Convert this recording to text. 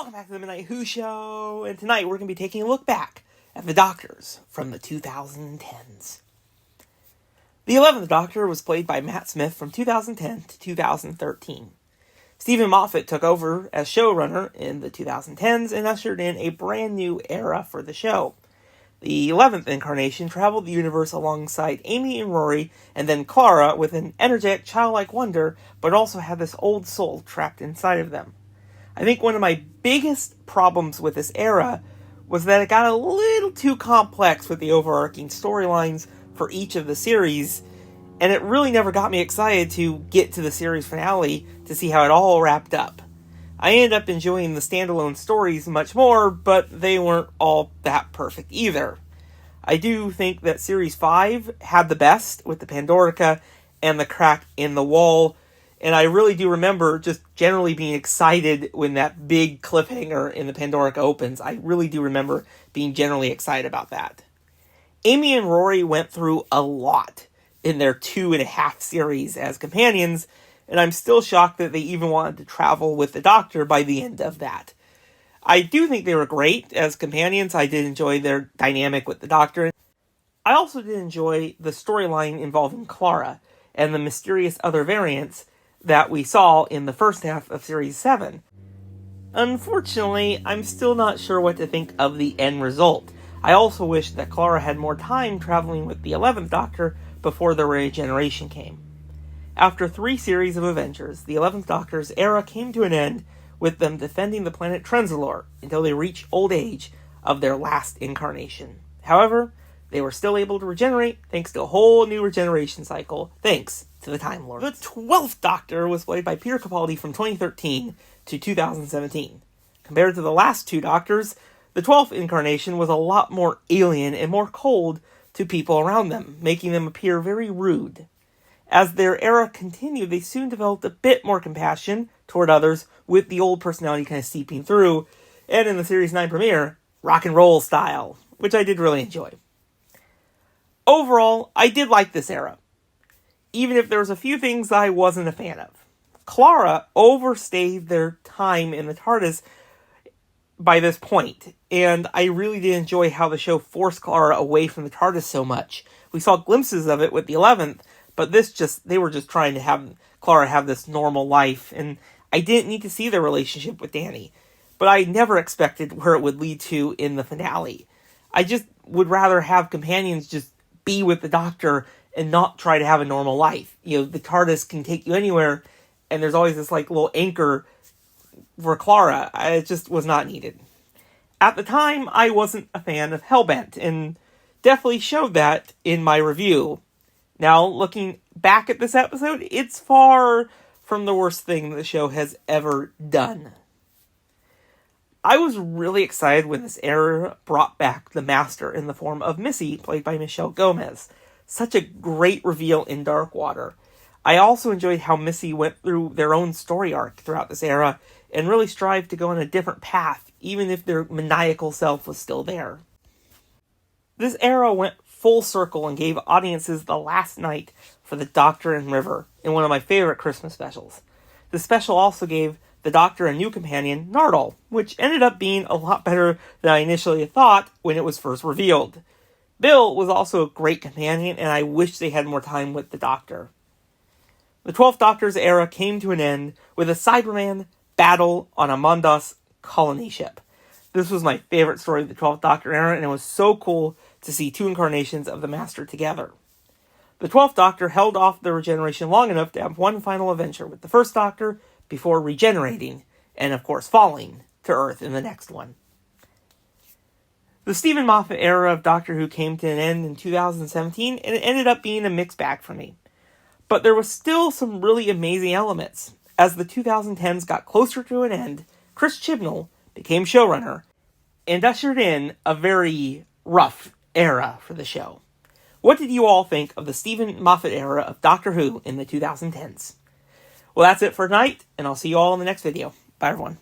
Welcome back to the Midnight Who Show, and tonight we're going to be taking a look back at the Doctors from the 2010s. The 11th Doctor was played by Matt Smith from 2010 to 2013. Stephen Moffat took over as showrunner in the 2010s and ushered in a brand new era for the show. The 11th incarnation traveled the universe alongside Amy and Rory, and then Clara with an energetic, childlike wonder, but also had this old soul trapped inside of them. I think one of my biggest problems with this era was that it got a little too complex with the overarching storylines for each of the series, and it really never got me excited to get to the series finale to see how it all wrapped up. I ended up enjoying the standalone stories much more, but they weren't all that perfect either. I do think that Series 5 had the best with the Pandorica and the crack in the wall, and I really do remember just generally being excited when that big cliffhanger in the Pandorica opens. I really do remember being generally excited about that. Amy and Rory went through a lot in their 2.5 series as companions, and I'm still shocked that they even wanted to travel with the Doctor by the end of that. I do think they were great as companions. I did enjoy their dynamic with the Doctor. I also did enjoy the storyline involving Clara and the mysterious other variants that we saw in the first half of Series 7. Unfortunately, I'm still not sure what to think of the end result. I also wish that Clara had more time traveling with the 11th Doctor before the regeneration came. After 3 series of adventures, the 11th Doctor's era came to an end with them defending the planet Trenzalore until they reached old age of their last incarnation. However, they were still able to regenerate thanks to a whole new regeneration cycle, thanks to the Time Lord. The 12th Doctor was played by Peter Capaldi from 2013 to 2017. Compared to the last 2 Doctors, the 12th incarnation was a lot more alien and more cold to people around them, making them appear very rude. As their era continued, they soon developed a bit more compassion toward others, with the old personality kind of seeping through, and in the Series 9 premiere, rock and roll style, which I did really enjoy. Overall, I did like this era, even if there was a few things I wasn't a fan of. Clara overstayed their time in the TARDIS by this point, and I really did enjoy how the show forced Clara away from the TARDIS so much. We saw glimpses of it with the 11th, but they were just trying to have Clara have this normal life, and I didn't need to see their relationship with Danny, but I never expected where it would lead to in the finale. I just would rather have companions just be with the Doctor and not try to have a normal life. You know, the TARDIS can take you anywhere, and there's always this little anchor for Clara. It just was not needed. At the time, I wasn't a fan of Hellbent, and definitely showed that in my review. Now, looking back at this episode, it's far from the worst thing the show has ever done. I was really excited when this era brought back the Master in the form of Missy, played by Michelle Gomez. Such a great reveal in Darkwater. I also enjoyed how Missy went through their own story arc throughout this era, and really strived to go on a different path, even if their maniacal self was still there. This era went full circle and gave audiences the last night for the Doctor and River in one of my favorite Christmas specials. The special also gave the Doctor a new companion, Nardole, which ended up being a lot better than I initially thought when it was first revealed. Bill was also a great companion, and I wish they had more time with the Doctor. The 12th Doctor's era came to an end with a Cyberman battle on a Mondos colony ship. This was my favorite story of the 12th Doctor era, and it was so cool to see 2 incarnations of the Master together. The 12th Doctor held off the regeneration long enough to have one final adventure with the 1st Doctor before regenerating, and of course falling to Earth in the next one. The Stephen Moffat era of Doctor Who came to an end in 2017, and it ended up being a mixed bag for me. But there was still some really amazing elements. As the 2010s got closer to an end, Chris Chibnall became showrunner, and ushered in a very rough era for the show. What did you all think of the Stephen Moffat era of Doctor Who in the 2010s? Well, that's it for tonight, and I'll see you all in the next video. Bye, everyone.